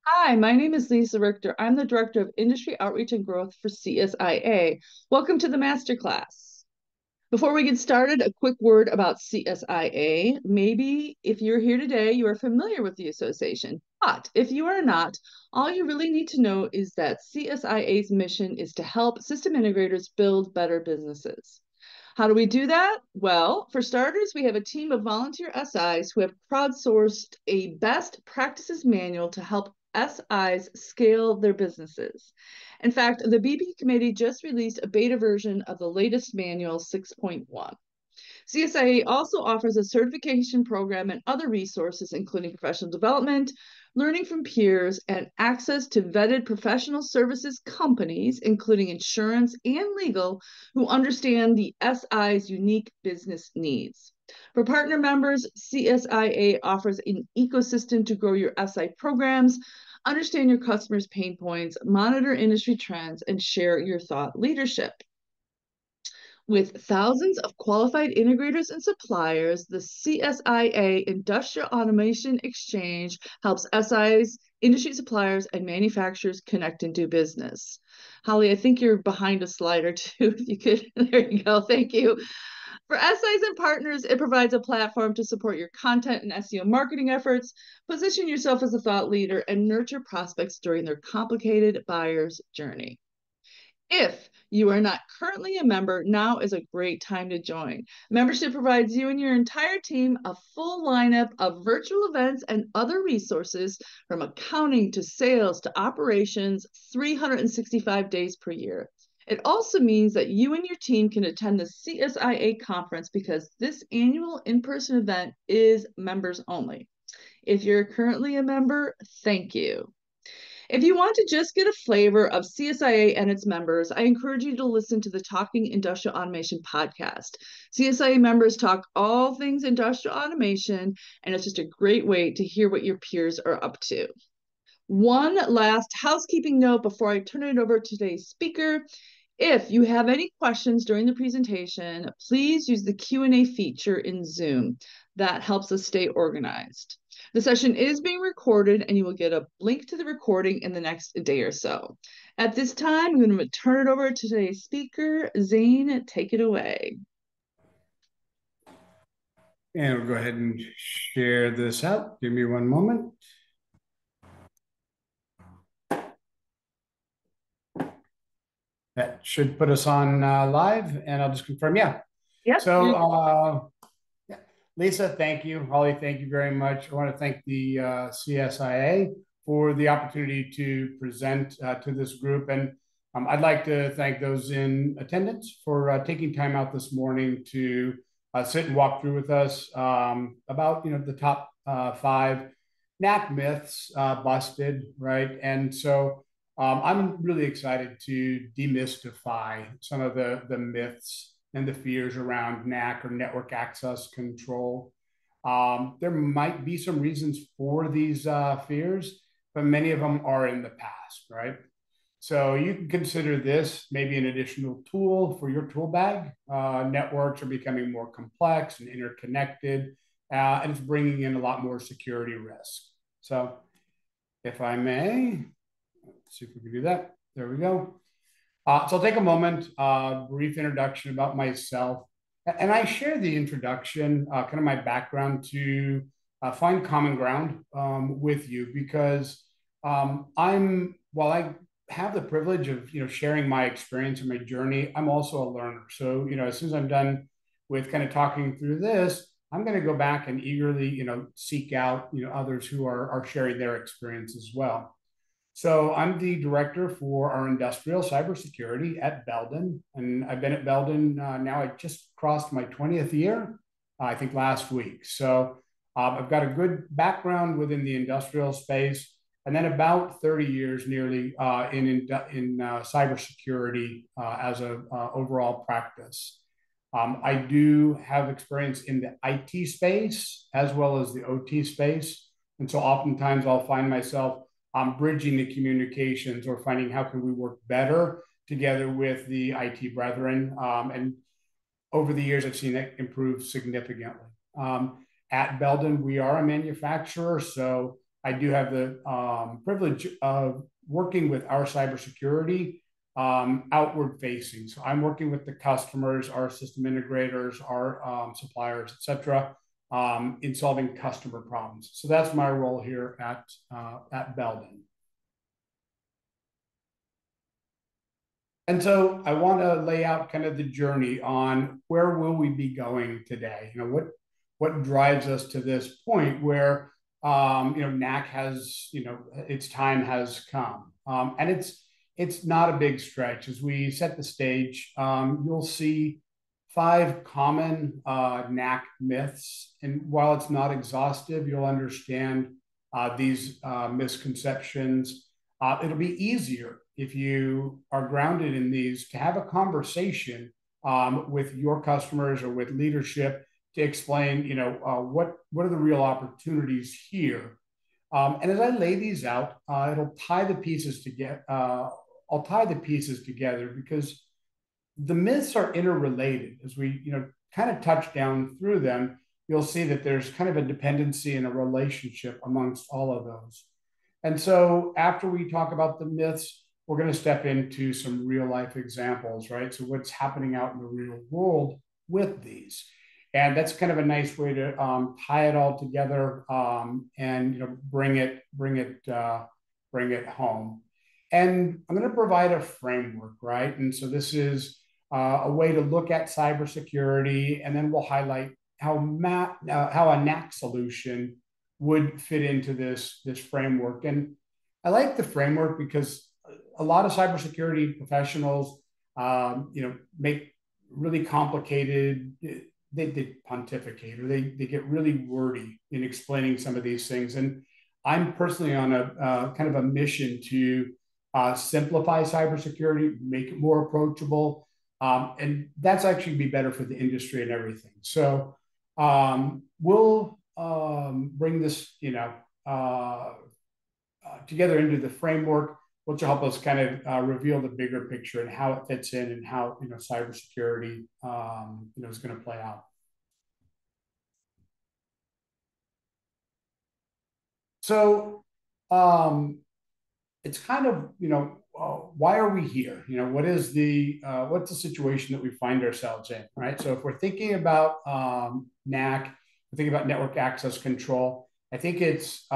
Hi, my name is Lisa Richter. I'm the Director of Industry Outreach and Growth for CSIA. Welcome to the Masterclass. Before we get started, a quick word about CSIA. Maybe if you're here today, you are familiar with the association. But if you are not, all you really need to know is that CSIA's mission is to help system integrators build better businesses. How do we do that? Well, for starters, we have a team of volunteer SIs who have crowdsourced a best practices manual to help SIs scale their businesses. In fact, the BP committee just released a beta version of the latest manual 6.1. CSIA also offers a certification program and other resources, including professional development, learning from peers, and access to vetted professional services companies, including insurance and legal, who understand the SI's unique business needs. For partner members, CSIA offers an ecosystem to grow your SI programs, understand your customers' pain points, monitor industry trends, and share your thought leadership. With thousands of qualified integrators and suppliers, the CSIA Industrial Automation Exchange helps SIs, industry suppliers, and manufacturers connect and do business. Holly, I think you're behind a slide or two. If you could, there you go. Thank you. For SIs and partners, it provides a platform to support your content and SEO marketing efforts, position yourself as a thought leader, and nurture prospects during their complicated buyer's journey. If you are not currently a member, now is a great time to join. Membership provides you and your entire team a full lineup of virtual events and other resources from accounting to sales to operations 365 days per year. It also means that you and your team can attend the CSIA conference because this annual in-person event is members only. If you're currently a member, thank you. If you want to just get a flavor of CSIA and its members, I encourage you to listen to the Talking Industrial Automation podcast. CSIA members talk all things industrial automation, and it's just a great way to hear what your peers are up to. One last housekeeping note before I turn it over to today's speaker. If you have any questions during the presentation, please use the Q&A feature in Zoom. That helps us stay organized. The session is being recorded, and you will get a link to the recording in the next day or so. At this time, I'm going to turn it over to today's speaker. Zane, take it away. And we'll go ahead and share this out. Give me one moment. That should put us on live, and I'll just confirm, yeah. Yep. So, yeah. Lisa, thank you. Holly, thank you very much. I want to thank the CSIA for the opportunity to present to this group. And I'd like to thank those in attendance for taking time out this morning to sit and walk through with us about the top 5 NAC myths busted, right? And so I'm really excited to demystify some of the myths and the fears around NAC or network access control. There might be some reasons for these fears, but many of them are in the past, right? So you can consider this maybe an additional tool for your tool bag. Networks are becoming more complex and interconnected, and it's bringing in a lot more security risk. So if I may, let's see if we can do that. There we go. So I'll take a moment, brief introduction about myself. And I share the introduction, kind of my background to find common ground with you because while I have the privilege of, sharing my experience and my journey, I'm also a learner. So, as soon as I'm done with kind of talking through this, I'm going to go back and eagerly, seek out, others who are sharing their experience as well. So I'm the director for our industrial cybersecurity at Belden, and I've been at Belden now. I just crossed my 20th year, I think last week. So I've got a good background within the industrial space, and then about 30 years nearly in cybersecurity as a overall practice. I do have experience in the IT space as well as the OT space, and so oftentimes I'll find myself bridging the communications or finding how can we work better together with the IT brethren. And over the years, I've seen it improve significantly. At Belden, we are a manufacturer, so I do have the privilege of working with our cybersecurity outward facing. So I'm working with the customers, our system integrators, our suppliers, et cetera, in solving customer problems. So that's my role here at Belden. And so I want to lay out kind of the journey on where will we be going today? What drives us to this point where NAC has, its time has come, and it's not a big stretch. As we set the stage, you'll see 5 common NAC myths, and while it's not exhaustive, you'll understand these misconceptions. It'll be easier if you are grounded in these to have a conversation with your customers or with leadership to explain, what are the real opportunities here. And as I lay these out, it'll tie the pieces together. I'll tie the pieces together because the myths are interrelated. As we, kind of touch down through them, you'll see that there's kind of a dependency and a relationship amongst all of those. And so after we talk about the myths, we're going to step into some real life examples, right? So what's happening out in the real world with these. And that's kind of a nice way to tie it all together and bring it home. And I'm going to provide a framework, right? And so this is a way to look at cybersecurity, and then we'll highlight how a NAC solution would fit into this framework. And I like the framework because a lot of cybersecurity professionals, make really complicated. They pontificate, or they get really wordy in explaining some of these things. And I'm personally on a kind of a mission to simplify cybersecurity, make it more approachable, and that's actually be better for the industry and everything. So we'll bring this, together into the framework, which will help us kind of reveal the bigger picture and how it fits in and how cybersecurity is going to play out. So it's kind of why are we here? What's the situation that we find ourselves in, right? So if we're thinking about NAC, we're thinking about network access control. I think it's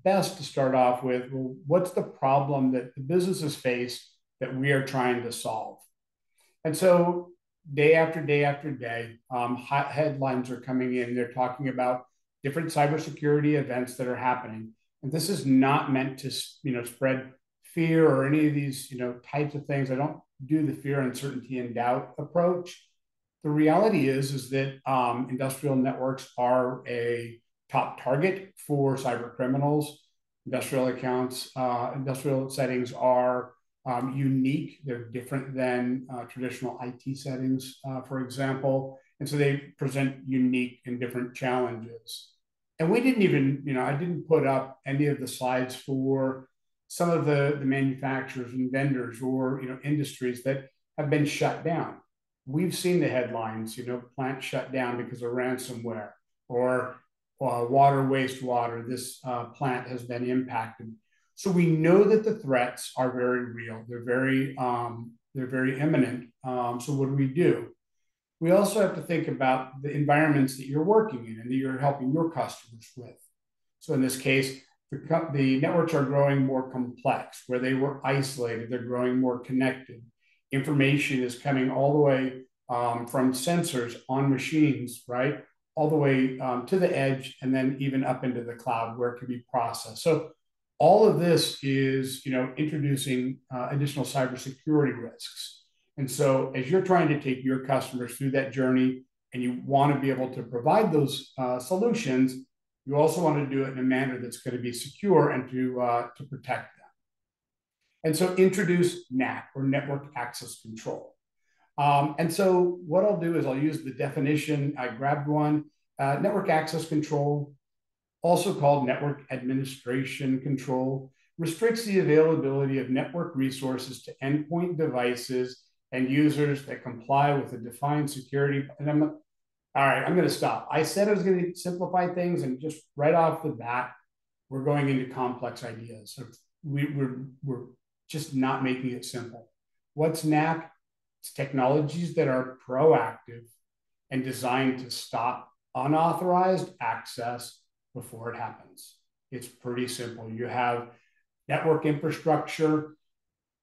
best to start off with, well, what's the problem that the businesses face that we are trying to solve? And so day after day after day, hot headlines are coming in. They're talking about different cybersecurity events that are happening. And this is not meant to, spread fear or any of these, types of things. I don't do the fear, uncertainty, and doubt approach. The reality is that industrial networks are a top target for cyber criminals. Industrial accounts, industrial settings are unique. They're different than traditional IT settings, for example. And so they present unique and different challenges. And we didn't even, I didn't put up any of the slides for some of the manufacturers and vendors or, industries that have been shut down. We've seen the headlines, plants shut down because of ransomware, or water, wastewater, this plant has been impacted. So we know that the threats are very real. They're very imminent. So what do? We also have to think about the environments that you're working in and that you're helping your customers with. So in this case, the networks are growing more complex. Where they were isolated, they're growing more connected. Information is coming all the way from sensors on machines, right? All the way to the edge, and then even up into the cloud where it can be processed. So all of this is, introducing additional cybersecurity risks. And so as you're trying to take your customers through that journey and you want to be able to provide those solutions, you also want to do it in a manner that's going to be secure and to protect them. And so introduce NAC, or network access control. And so what I'll do is I'll use the definition. I grabbed one. Network access control, also called network administration control, restricts the availability of network resources to endpoint devices and users that comply with a defined security. And all right, I'm going to stop. I said I was going to simplify things, and just right off the bat, we're going into complex ideas. So we're just not making it simple. What's NAC? It's technologies that are proactive and designed to stop unauthorized access before it happens. It's pretty simple. You have network infrastructure,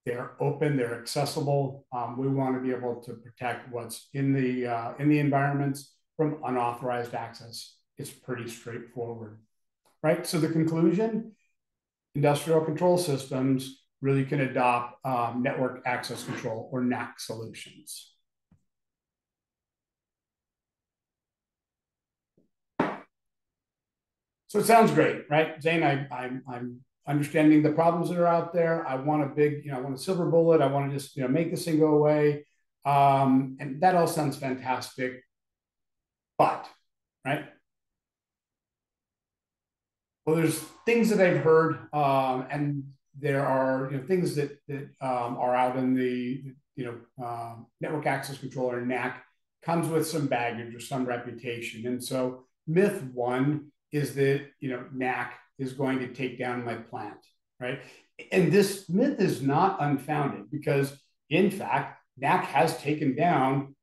they're open, they're accessible. We want to be able to protect what's in the environments from unauthorized access. It's pretty straightforward, right? So the conclusion, industrial control systems really can adopt network access control or NAC solutions. So it sounds great, right? Zane, I'm understanding the problems that are out there. I want a big, I want a silver bullet. I want to just, make this thing go away. And that all sounds fantastic. But, right? Well, there's things that I've heard, and there are things that are out in the network access control or NAC comes with some baggage or some reputation. And so myth one is that NAC is going to take down my plant, right? And this myth is not unfounded because in fact NAC has taken down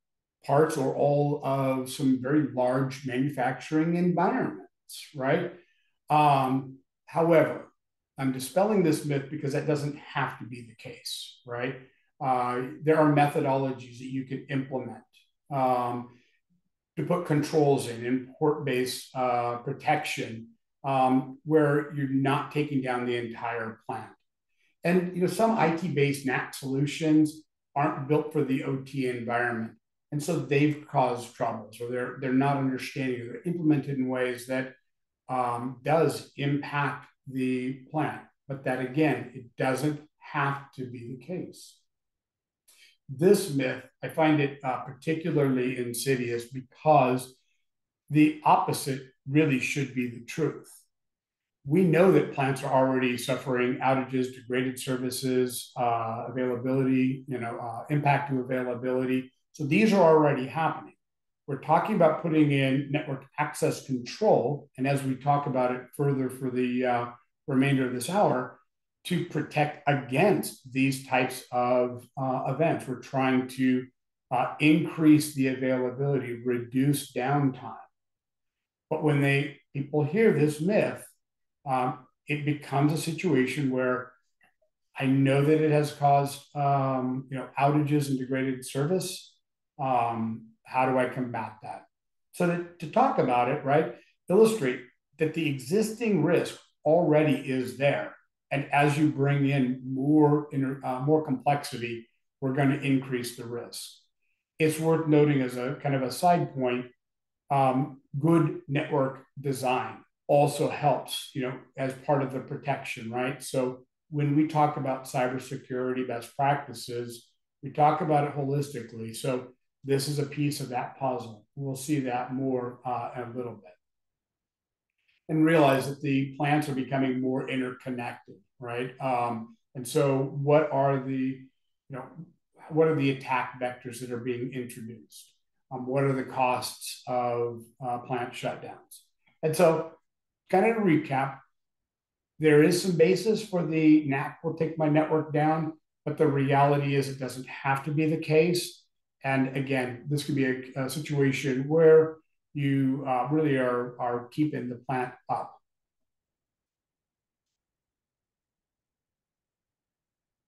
parts or all of some very large manufacturing environments, right? However, I'm dispelling this myth because that doesn't have to be the case, right? There are methodologies that you can implement to put controls in port-based protection where you're not taking down the entire plant. And some IT-based NAC solutions aren't built for the OT environment. And so they've caused troubles, or they're not understanding, or they're implemented in ways that does impact the plant. But that again, it doesn't have to be the case. This myth, I find it particularly insidious because the opposite really should be the truth. We know that plants are already suffering outages, degraded services, availability, impact to availability. So these are already happening. We're talking about putting in network access control, and as we talk about it further for the remainder of this hour, to protect against these types of events. We're trying to increase the availability, reduce downtime. But when people hear this myth, it becomes a situation where I know that it has caused outages and degraded service. How do I combat that? So to talk about it, right, illustrate that the existing risk already is there. And as you bring in more complexity, we're going to increase the risk. It's worth noting as a kind of a side point, good network design also helps, as part of the protection, right? So when we talk about cybersecurity best practices, we talk about it holistically. So this is a piece of that puzzle. We'll see that more in a little bit. And realize that the plants are becoming more interconnected, right? And so what are the attack vectors that are being introduced? What are the costs of plant shutdowns? And so kind of to recap, there is some basis for the NAC will take my network down, but the reality is it doesn't have to be the case. And again, this could be a situation where you really are keeping the plant up.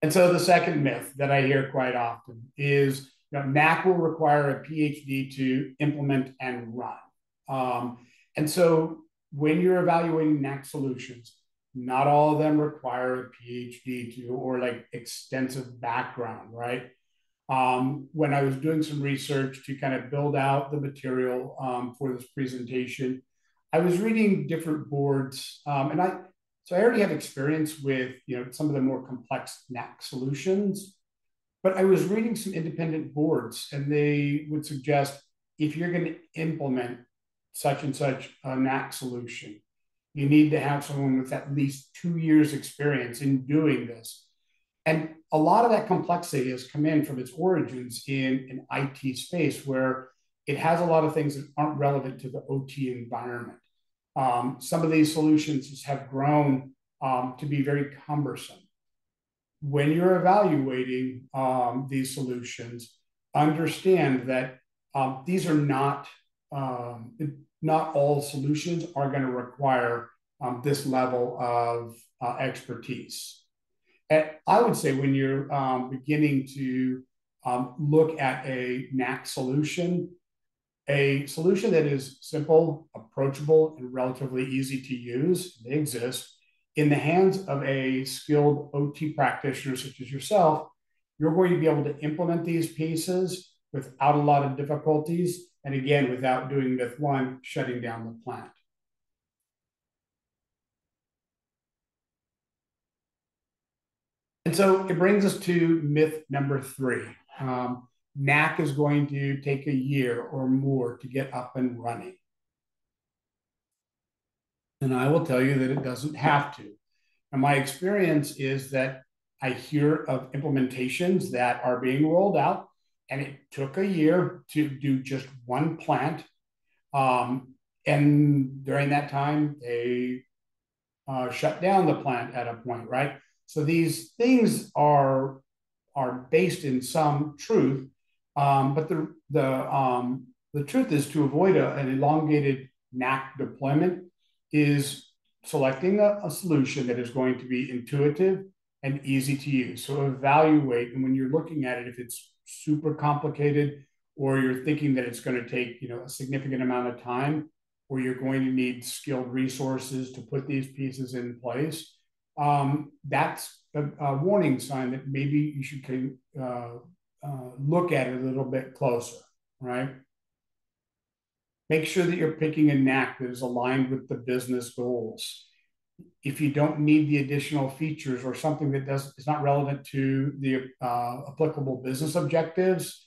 And so the second myth that I hear quite often is NAC will require a PhD to implement and run. And so when you're evaluating NAC solutions, not all of them require a PhD or like extensive background, right? When I was doing some research to kind of build out the material for this presentation, I was reading different boards, and I already have experience with some of the more complex NAC solutions, but I was reading some independent boards, and they would suggest if you're going to implement such and such a NAC solution, you need to have someone with at least 2 years experience in doing this. And a lot of that complexity has come in from its origins in an IT space where it has a lot of things that aren't relevant to the OT environment. Some of these solutions have grown to be very cumbersome. When you're evaluating these solutions, understand that these are not all solutions are going to require this level of expertise. And I would say when you're beginning to look at a NAC solution, a solution that is simple, approachable, and relatively easy to use, they exist, in the hands of a skilled OT practitioner such as yourself, you're going to be able to implement these pieces without a lot of difficulties, and again, without doing myth one, shutting down the plant. And so it brings us to myth number 3. NAC is going to take a year or more to get up and running. And I will tell you that it doesn't have to. And my experience is that I hear of implementations that are being rolled out, and it took a year to do just one plant. And during that time, they shut down the plant at a point, right? So these things are based in some truth, but the truth is to avoid an elongated NAC deployment is selecting a solution that is going to be intuitive and easy to use. So evaluate, and when you're looking at it, if it's super complicated or you're thinking that it's going to take a significant amount of time, or you're going to need skilled resources to put these pieces in place, that's a warning sign that maybe you should look at it a little bit closer, right? Make sure that you're picking a NAC that is aligned with the business goals. If you don't need the additional features or something that is not relevant to the applicable business objectives,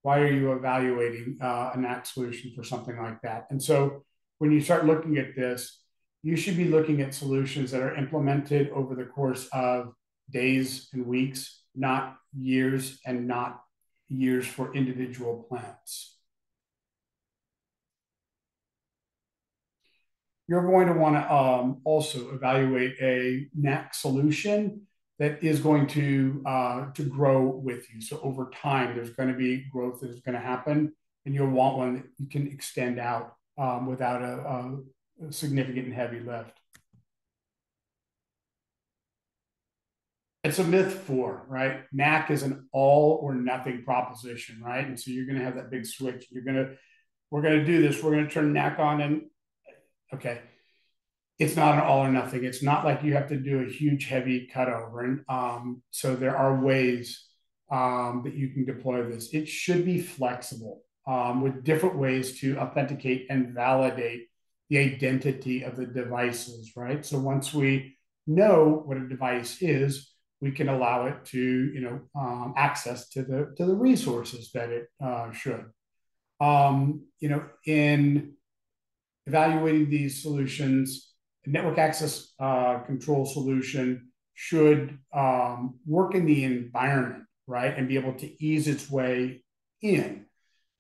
why are you evaluating a NAC solution for something like that? And so when you start looking at this, you should be looking at solutions that are implemented over the course of days and weeks, not years, and not years for individual plants. You're going to want to also evaluate a NAC solution that is going to grow with you. So over time, there's going to be growth that is going to happen, and you'll want one that you can extend out without a significant and heavy lift. It's a myth 4, right? NAC is an all or nothing proposition, right? And so you're going to have that big switch. We're going to do this. We're going to turn NAC on, and okay, it's not an all or nothing. It's not like you have to do a huge, heavy cutover. And so there are ways that you can deploy this. It should be flexible with different ways to authenticate and validate the identity of the devices, right? So once we know what a device is, we can allow it to, access to the resources that it should. In evaluating these solutions, a network access control solution should work in the environment, right, and be able to ease its way in.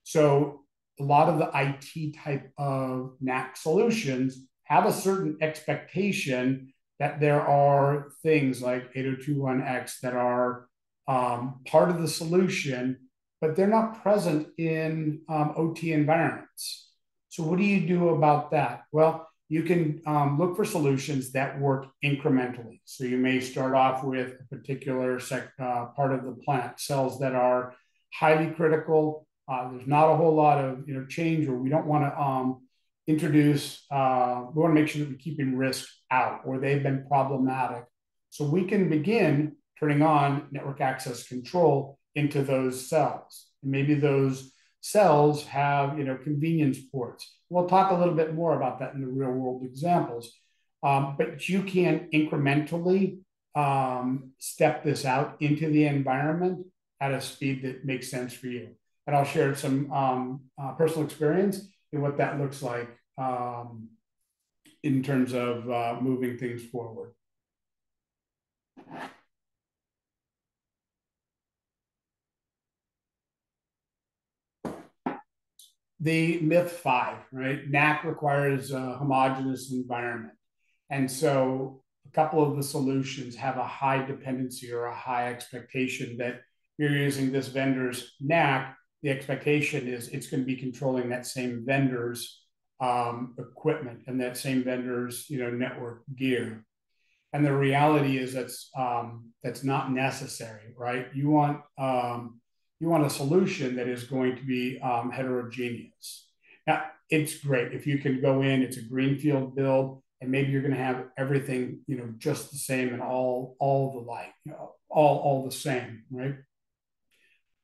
So a lot of the IT type of NAC solutions have a certain expectation that there are things like 8021X that are part of the solution, but they're not present in OT environments. So what do you do about that? Well, you can look for solutions that work incrementally. So you may start off with a particular part of the plant, cells that are highly critical. There's not a whole lot of change, or we don't want to introduce, we want to make sure that we're keeping risk out, or they've been problematic. So we can begin turning on network access control into those cells. And maybe those cells have convenience ports. We'll talk a little bit more about that in the real world examples. But you can incrementally step this out into the environment at a speed that makes sense for you. And I'll share some personal experience in what that looks like in terms of moving things forward. the myth 5, right? NAC requires a homogeneous environment. And so a couple of the solutions have a high dependency or a high expectation that you're using this vendor's NAC. The expectation is it's going to be controlling that same vendor's equipment and that same vendor's network gear. And the reality is that's not necessary, right? You want a solution that is going to be heterogeneous. Now, it's great if you can go in, it's a greenfield build, and maybe you're going to have everything, just the same and all the like, all the same, right?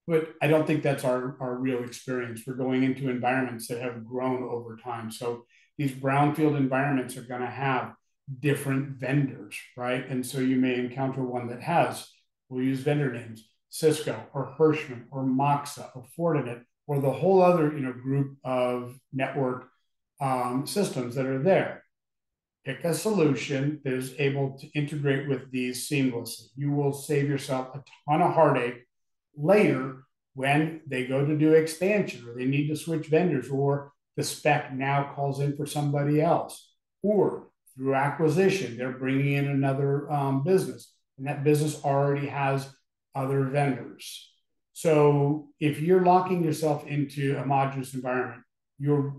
But I don't think that's our real experience. We're going into environments that have grown over time. So these brownfield environments are going to have different vendors, right? And so you may encounter one that has, we'll use vendor names, Cisco or Hirschman or Moxa or Fortinet or the whole other group of network systems that are there. Pick a solution that is able to integrate with these seamlessly. You will save yourself a ton of heartache later when they go to do expansion or they need to switch vendors or the spec now calls in for somebody else, or through acquisition, they're bringing in another business and that business already has other vendors. So if you're locking yourself into a homogeneous environment, you're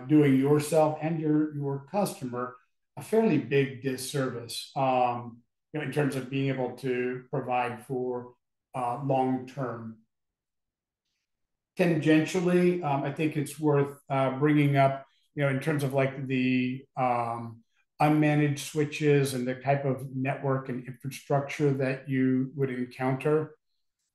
doing yourself and your customer a fairly big disservice in terms of being able to provide for long-term. Tangentially, I think it's worth bringing up, in terms of like the unmanaged switches and the type of network and infrastructure that you would encounter.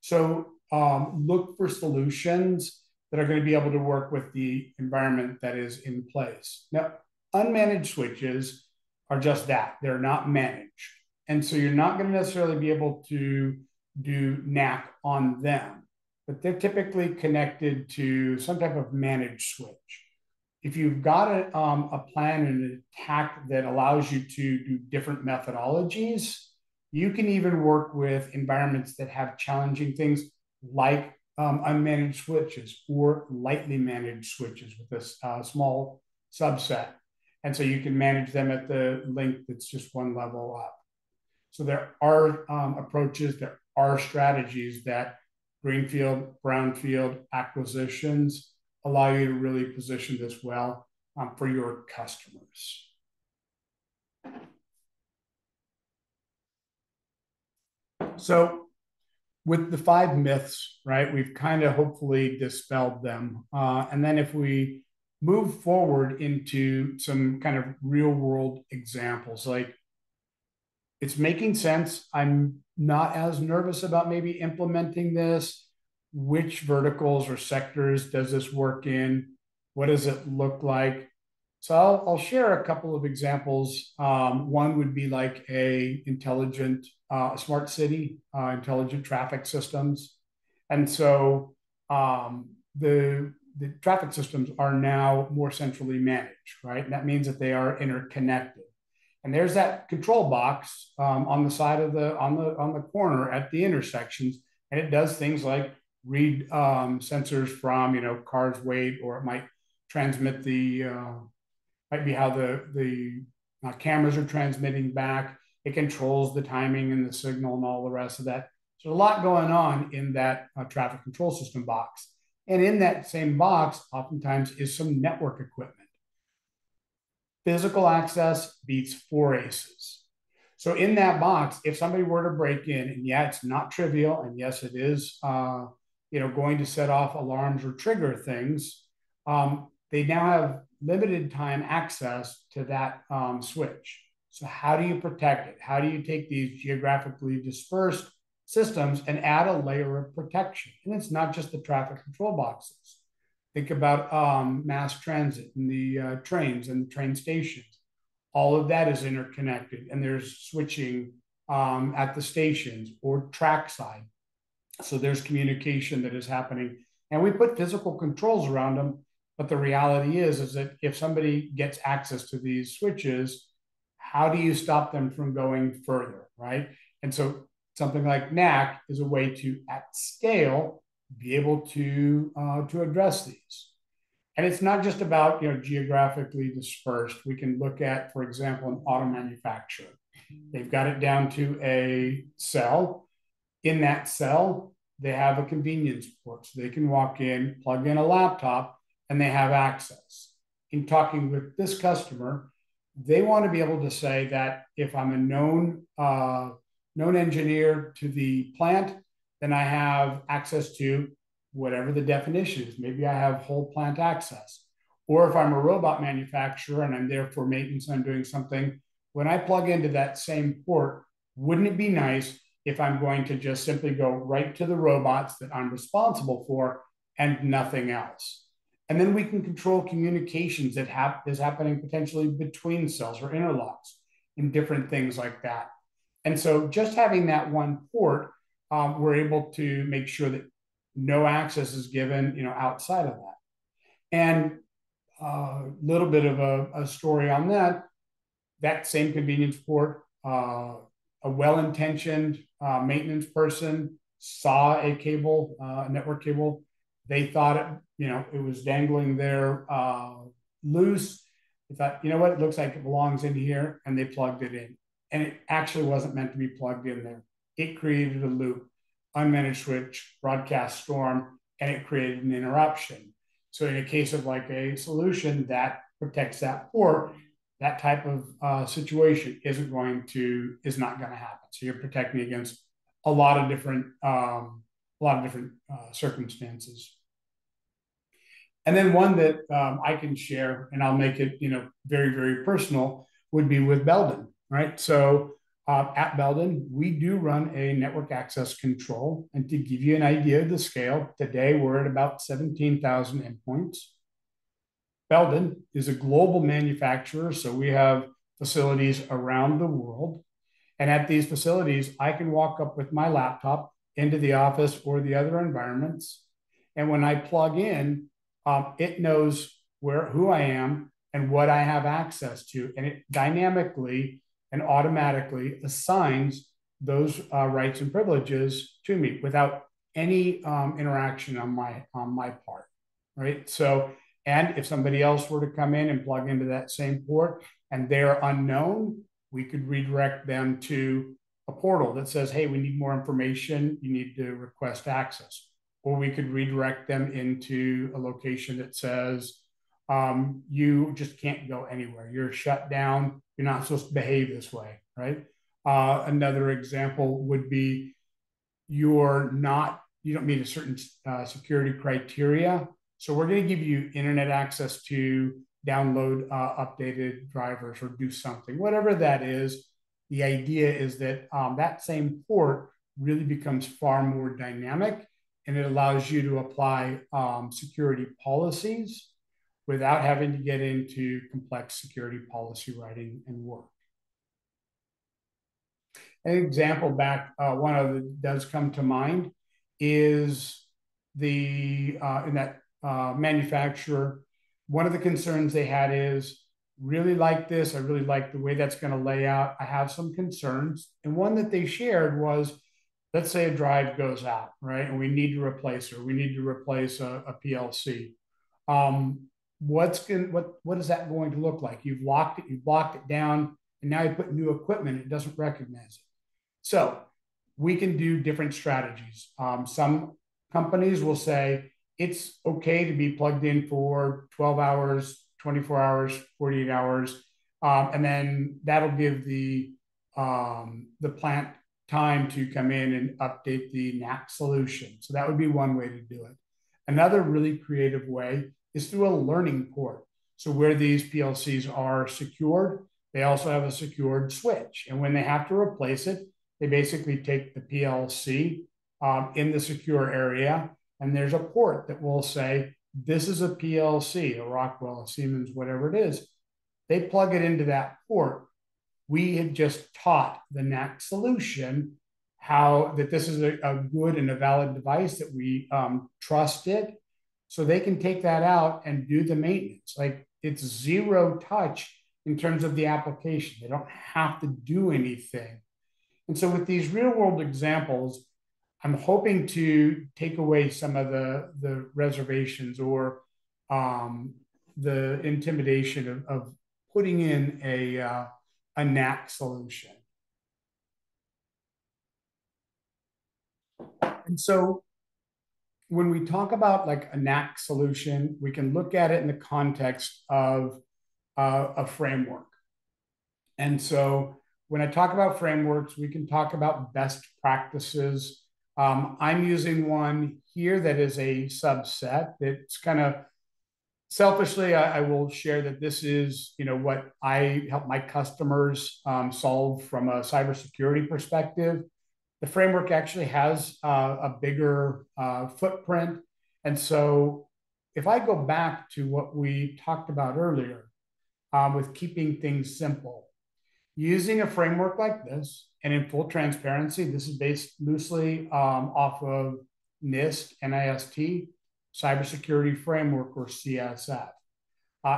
So look for solutions that are going to be able to work with the environment that is in place. Now, unmanaged switches are just that. They're not managed. And so you're not going to necessarily be able to do NAC on them, but they're typically connected to some type of managed switch. If you've got a plan and an attack that allows you to do different methodologies, you can even work with environments that have challenging things like unmanaged switches or lightly managed switches with a small subset. And so you can manage them at the link that's just one level up. So there are approaches, there are strategies that greenfield, brownfield acquisitions allow you to really position this well for your customers. So with the 5 myths, right, we've kind of hopefully dispelled them. And then if we move forward into some kind of real world examples, like it's making sense. I'm not as nervous about maybe implementing this. Which verticals or sectors does this work in? What does it look like? So I'll share a couple of examples. One would be like a intelligent smart city, intelligent traffic systems. And so the traffic systems are now more centrally managed, right? And that means that they are interconnected. And there's that control box on the side of on the corner at the intersections, and it does things like read sensors from car's weight, or it might transmit might be how the cameras are transmitting back. It controls the timing and the signal and all the rest of that. So a lot going on in that traffic control system box. And in that same box, oftentimes is some network equipment. Physical access beats 4 aces. So in that box, if somebody were to break in, and yeah, it's not trivial, and yes, it is going to set off alarms or trigger things, they now have limited time access to that switch. So how do you protect it? How do you take these geographically dispersed systems and add a layer of protection? And it's not just the traffic control boxes. Think about mass transit and the trains and the train stations. All of that is interconnected, and there's switching at the stations or trackside. So there's communication that is happening. And we put physical controls around them, but the reality is that if somebody gets access to these switches, how do you stop them from going further, right? And so something like NAC is a way to, at scale, be able to address these. And it's not just about, geographically dispersed. We can look at, for example, an auto manufacturer. They've got it down to a cell. In that cell, they have a convenience port. So they can walk in, plug in a laptop, and they have access. In talking with this customer, they want to be able to say that if I'm a known engineer to the plant, then I have access to whatever the definition is. Maybe I have whole plant access. Or if I'm a robot manufacturer and I'm there for maintenance and I'm doing something, when I plug into that same port, wouldn't it be nice if I'm going to just simply go right to the robots that I'm responsible for and nothing else? And then we can control communications that is happening potentially between cells or interlocks and different things like that. And so just having that one port, we're able to make sure that no access is given, outside of that. And a little bit of a story on that same convenience port, a well-intentioned maintenance person saw a cable, a network cable. They thought it was dangling there loose. They thought, you know what, it looks like it belongs in here, and they plugged it in. And it actually wasn't meant to be plugged in there. It created a loop, unmanaged switch, broadcast storm, and it created an interruption. So in a case of like a solution that protects that port, that type of situation is not going to happen. So you're protecting against a lot of different circumstances. And then one that I can share, and I'll make it very, very personal, would be with Belden, right? So at Belden, we do run a network access control. And to give you an idea of the scale, today we're at about 17,000 endpoints. Belden is a global manufacturer, so we have facilities around the world. And at these facilities, I can walk up with my laptop into the office or the other environments. And when I plug in, it knows who I am and what I have access to. And it dynamically and automatically assigns those rights and privileges to me without any interaction on my part, right? So, and if somebody else were to come in and plug into that same port and they're unknown, we could redirect them to a portal that says, hey, we need more information. You need to request access. Or we could redirect them into a location that says, you just can't go anywhere. You're shut down. You're not supposed to behave this way, right? Another example would be you don't meet a certain security criteria. So we're going to give you internet access to download updated drivers or do something, whatever that is. The idea is that that same port really becomes far more dynamic, and it allows you to apply security policies without having to get into complex security policy writing and work. An example one of that does come to mind is in that manufacturer, one of the concerns they had is, really like this. I really like the way that's going to lay out. I have some concerns. And one that they shared was, let's say a drive goes out, right? And we need to replace her. We need to replace a PLC. What is that going to look like? You've locked it down, and now you put new equipment, it doesn't recognize it. So we can do different strategies. Some companies will say it's okay to be plugged in for 12 hours, 24 hours, 48 hours. And then that'll give the plant time to come in and update the NAC solution. So that would be one way to do it. Another really creative way is through a learning port. So where these PLCs are secured, they also have a secured switch. And when they have to replace it, they basically take the PLC in the secure area, and there's a port that will say, this is a PLC, a Rockwell, a Siemens, whatever it is. They plug it into that port. We had just taught the NAC solution how that this is a good and a valid device, that we trust it. So they can take that out and do the maintenance. Like, it's zero touch in terms of the application. They don't have to do anything. And so with these real world examples, I'm hoping to take away some of the reservations or the intimidation of putting in a NAC solution. And so when we talk about like a NAC solution, we can look at it in the context of a framework. And so when I talk about frameworks, we can talk about best practices. I'm using one here that is a subset. It's kind of selfishly, I will share that this is, what I help my customers solve from a cybersecurity perspective. The framework actually has a bigger footprint. And so if I go back to what we talked about earlier with keeping things simple, using a framework like this, and in full transparency, this is based loosely off of NIST, Cybersecurity Framework, or CSF.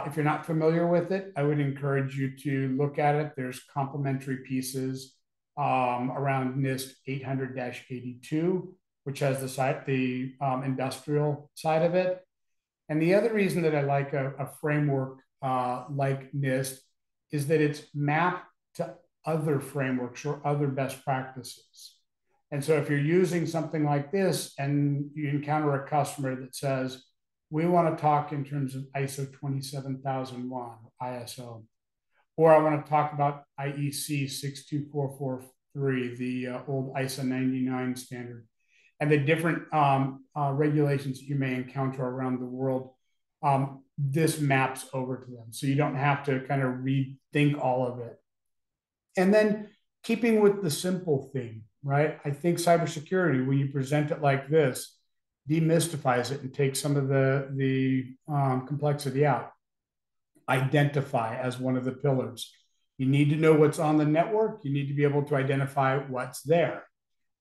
If you're not familiar with it, I would encourage you to look at it. There's complementary pieces around NIST 800-82, which has the industrial side of it. And the other reason that I like a framework like NIST is that it's mapped to other frameworks or other best practices. And so if you're using something like this and you encounter a customer that says, we want to talk in terms of ISO 27001, ISO, or I want to talk about IEC 62443, the old ISO 99 standard, and the different regulations that you may encounter around the world, this maps over to them. So you don't have to kind of rethink all of it. And then keeping with the simple thing, right? I think cybersecurity, when you present it like this, demystifies it and takes some of the complexity out. Identify as one of the pillars. You need to know what's on the network. You need to be able to identify what's there.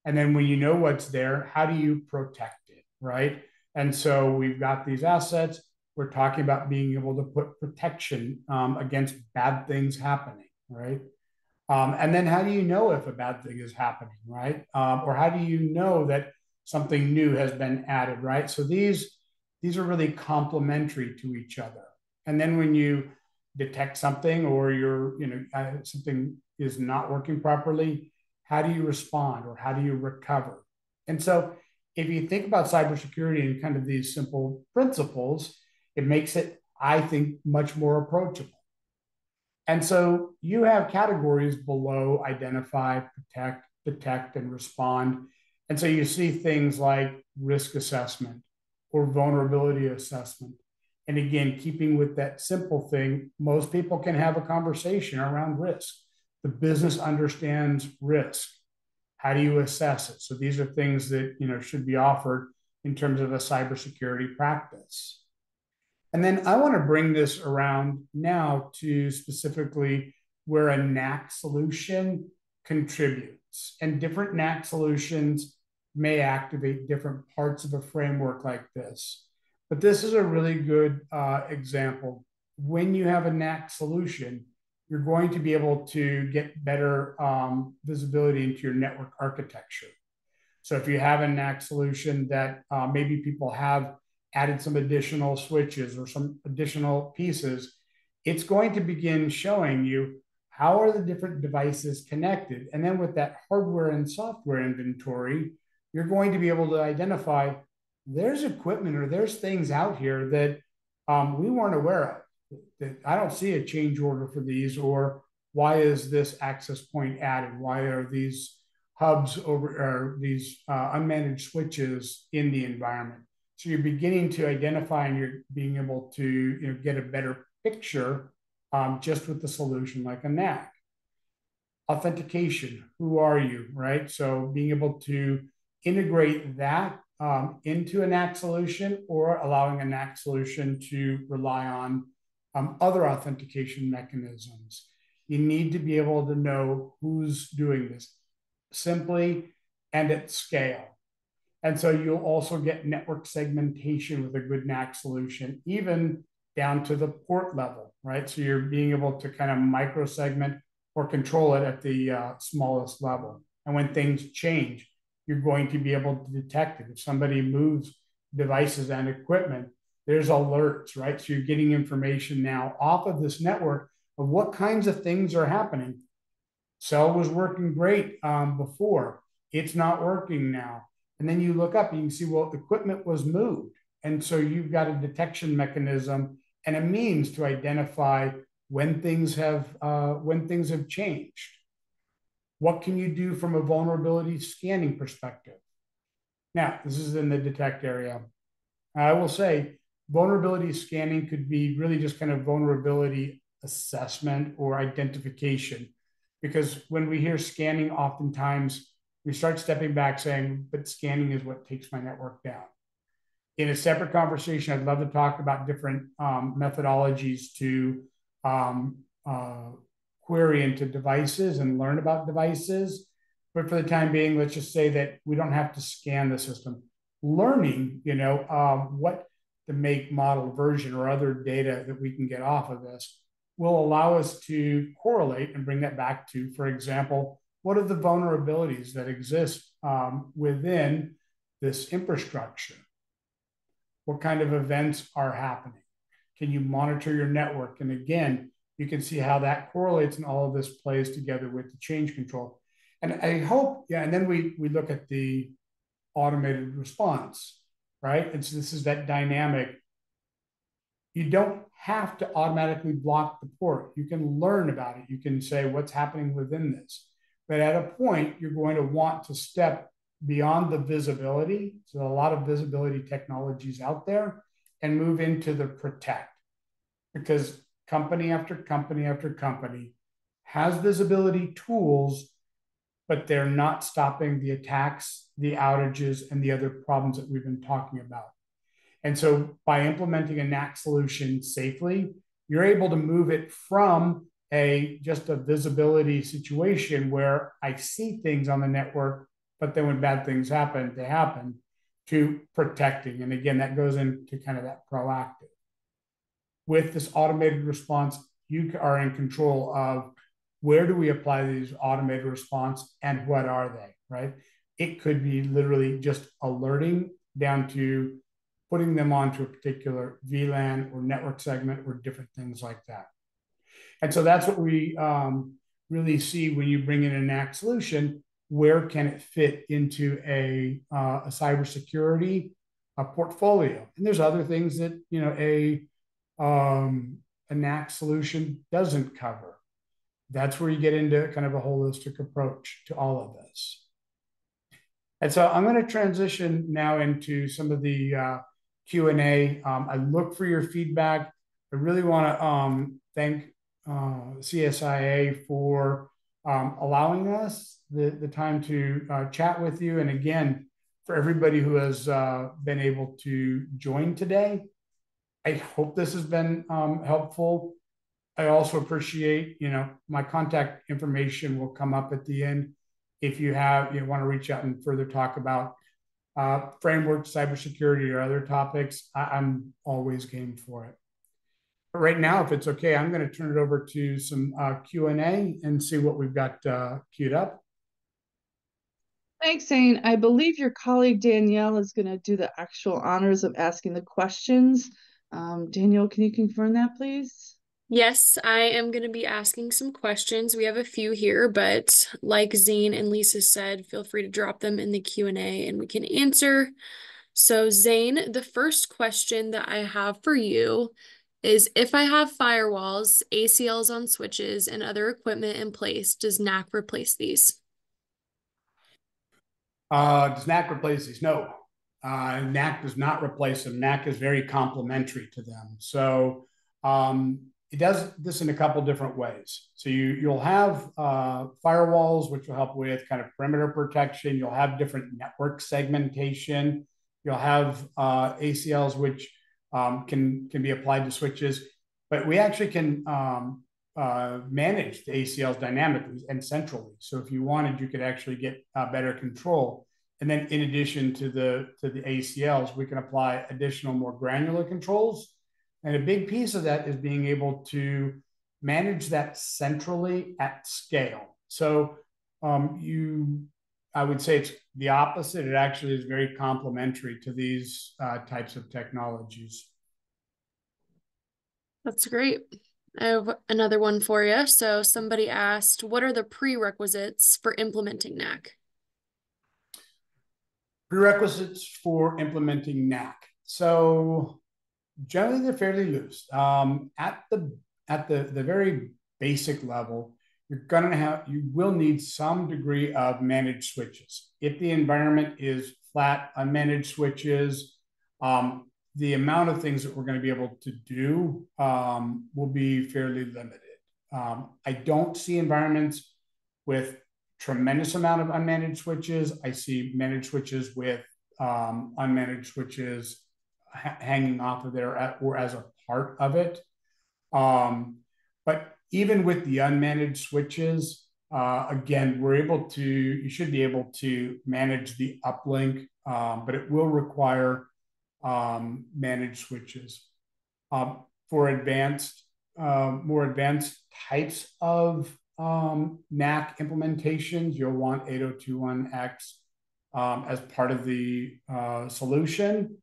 And then when you know what's there, how do you protect it, right? And so we've got these assets. We're talking about being able to put protection against bad things happening, right? And then how do you know if a bad thing is happening, right? Or how do you know that something new has been added, right? So these are really complementary to each other. And then when you detect something or something is not working properly, how do you respond or how do you recover? And so if you think about cybersecurity and kind of these simple principles, it makes it, I think, much more approachable. And so you have categories below: identify, protect, detect, and respond. And so you see things like risk assessment or vulnerability assessment. And again, keeping with that simple thing, most people can have a conversation around risk. The business understands risk. How do you assess it? So these are things that should be offered in terms of a cybersecurity practice. And then I want to bring this around now to specifically where a NAC solution contributes. And different NAC solutions may activate different parts of a framework like this. But this is a really good example. When you have a NAC solution, you're going to be able to get better visibility into your network architecture. So if you have a NAC solution that maybe people have added some additional switches or some additional pieces, it's going to begin showing you how are the different devices connected. And then with that hardware and software inventory, you're going to be able to identify there's equipment or there's things out here that we weren't aware of. That I don't see a change order for these, or why is this access point added? Why are these hubs or these unmanaged switches in the environment? So you're beginning to identify and you're being able to get a better picture just with the solution like a NAC. Authentication, who are you, right? So being able to integrate that into a NAC solution, or allowing a NAC solution to rely on other authentication mechanisms. You need to be able to know who's doing this simply and at scale. And so you'll also get network segmentation with a good NAC solution, even down to the port level, right? So you're being able to kind of micro segment or control it at the smallest level. And when things change, you're going to be able to detect it. If somebody moves devices and equipment, There's alerts, right? So you're getting information now off of this network of what kinds of things are happening. Cell was working great before. It's not working now. And then you look up and you can see, well, equipment was moved. And so you've got a detection mechanism and a means to identify when things have changed. What can you do from a vulnerability scanning perspective? Now, this is in the detect area. I will say vulnerability scanning could be really just kind of vulnerability assessment or identification. Because when we hear scanning, oftentimes we start stepping back saying, but scanning is what takes my network down. In a separate conversation, I'd love to talk about different methodologies to query into devices and learn about devices. But for the time being, let's just say that we don't have to scan the system. Learning, what the make, model, version, or other data that we can get off of this will allow us to correlate and bring that back to, for example, what are the vulnerabilities that exist within this infrastructure? What kind of events are happening? Can you monitor your network? And again, you can see how that correlates and all of this plays together with the change control. And I hope, and then we look at the automated response, right? And so this is that dynamic. You don't have to automatically block the port. You can learn about it. You can say what's happening within this. But at a point, you're going to want to step beyond the visibility. So a lot of visibility technologies out there and move into the protect. Because company after company after company has visibility tools, but they're not stopping the attacks, the outages, and the other problems that we've been talking about. And so by implementing a NAC solution safely, you're able to move it from just a visibility situation where I see things on the network, but then when bad things happen, they happen, to protecting. And again, that goes into kind of that proactive. With this automated response, you are in control of where do we apply these automated response and what are they, right? It could be literally just alerting down to putting them onto a particular VLAN or network segment or different things like that. And so that's what we really see when you bring in a NAC solution. Where can it fit into a cybersecurity portfolio? And there's other things that a NAC solution doesn't cover. That's where you get into kind of a holistic approach to all of this. And so I'm going to transition now into some of the Q&A. I look for your feedback. I really want to thank CSIA for allowing us the time to chat with you. And again, for everybody who has been able to join today, I hope this has been helpful. I also appreciate, my contact information will come up at the end. If you want to reach out and further talk about framework, cybersecurity, or other topics, I'm always game for it. But right now, if it's okay, I'm going to turn it over to some Q&A and see what we've got queued up. Thanks, Zane. I believe your colleague Danielle is going to do the actual honors of asking the questions. Danielle, can you confirm that, please? Yes, I am going to be asking some questions. We have a few here, but like Zane and Lisa said, feel free to drop them in the Q&A and we can answer. So Zane, the first question that I have for you is, if I have firewalls, ACLs on switches, and other equipment in place, does NAC replace these? Does NAC replace these? No. NAC does not replace them. NAC is very complementary to them. So it does this in a couple different ways. So you'll have firewalls, which will help with kind of perimeter protection. You'll have different network segmentation. You'll have ACLs, which can be applied to switches. But we actually can manage the ACLs dynamically and centrally. So if you wanted, you could actually get better control. And then in addition to the ACLs, we can apply additional more granular controls. And a big piece of that is being able to manage that centrally at scale. So I would say it's the opposite. It actually is very complementary to these types of technologies. That's great. I have another one for you. So somebody asked, what are the prerequisites for implementing NAC? Prerequisites for implementing NAC. So generally, they're fairly loose. At the very basic level, you will need some degree of managed switches. If the environment is flat, unmanaged switches, the amount of things that we're going to be able to do will be fairly limited. I don't see environments with tremendous amount of unmanaged switches. I see managed switches with unmanaged switches hanging off of there or as a part of it. But even with the unmanaged switches, again, you should be able to manage the uplink, but it will require managed switches. For more advanced types of NAC implementations, you'll want 8021X as part of the solution.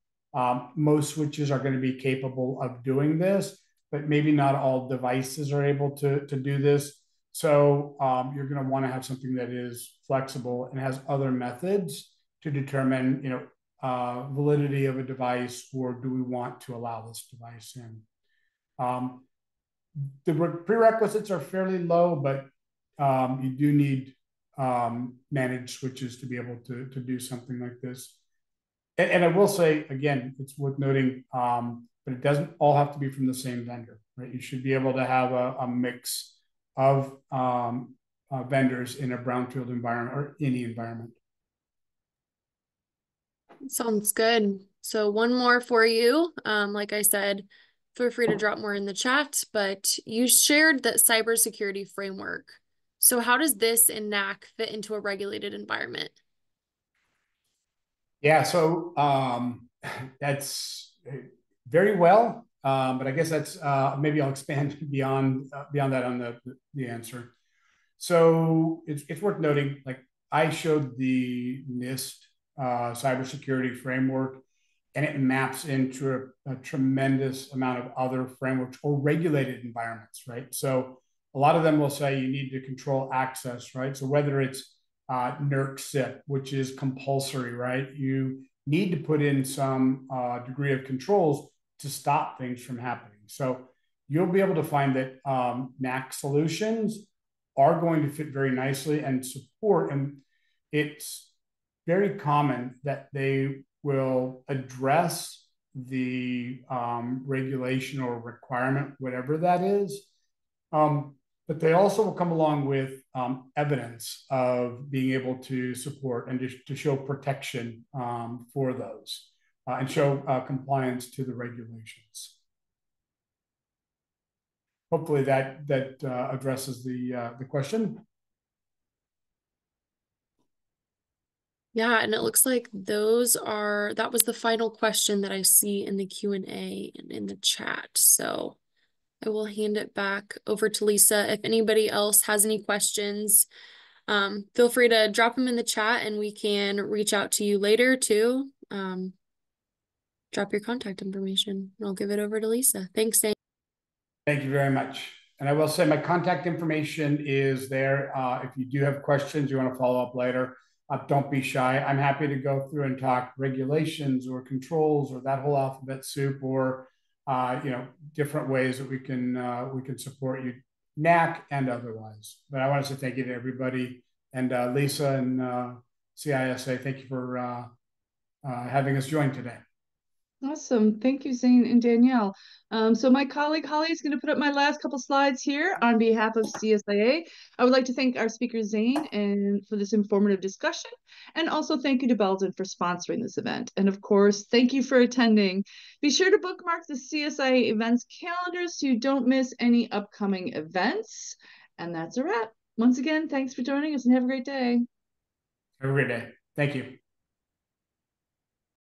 Most switches are going to be capable of doing this, but maybe not all devices are able to do this. So you're going to want to have something that is flexible and has other methods to determine, validity of a device, or do we want to allow this device in. The prerequisites are fairly low, but you do need managed switches to be able to do something like this. And I will say, again, it's worth noting, but it doesn't all have to be from the same vendor, right? You should be able to have a mix of vendors in a brownfield environment or any environment. Sounds good. So one more for you. Like I said, feel free to drop more in the chat, but you shared that cybersecurity framework. So how does this in NAC fit into a regulated environment? Yeah, so that's very well, but I guess that's maybe I'll expand beyond that on the answer. So it's worth noting, like I showed the NIST cybersecurity framework, and it maps into a tremendous amount of other frameworks or regulated environments, right? So a lot of them will say you need to control access, right? So whether it's NERC SIP, which is compulsory, right? You need to put in some degree of controls to stop things from happening. So you'll be able to find that NAC solutions are going to fit very nicely and support, and it's very common that they will address the regulation or requirement, whatever that is. But they also will come along with evidence of being able to support and to show protection for those and show compliance to the regulations. Hopefully that addresses the question. Yeah, and it looks like that was the final question that I see in the Q&A and in the chat. So I will hand it back over to Lisa. If anybody else has any questions, feel free to drop them in the chat and we can reach out to you later to drop your contact information. I'll give it over to Lisa. Thanks, Dane. Thank you very much. And I will say my contact information is there. If you do have questions, you want to follow up later, don't be shy. I'm happy to go through and talk regulations or controls or that whole alphabet soup, or different ways that we can support you, NAC and otherwise. But I want to say thank you to everybody, and Lisa and CISA, thank you for having us join today. Awesome. Thank you, Zane and Danielle. So my colleague Holly is going to put up my last couple slides here on behalf of CSIA. I would like to thank our speaker, Zane, and for this informative discussion. And also thank you to Belden for sponsoring this event. And of course, thank you for attending. Be sure to bookmark the CSIA events calendar so you don't miss any upcoming events. And that's a wrap. Once again, thanks for joining us and have a great day. Have a great day. Thank you.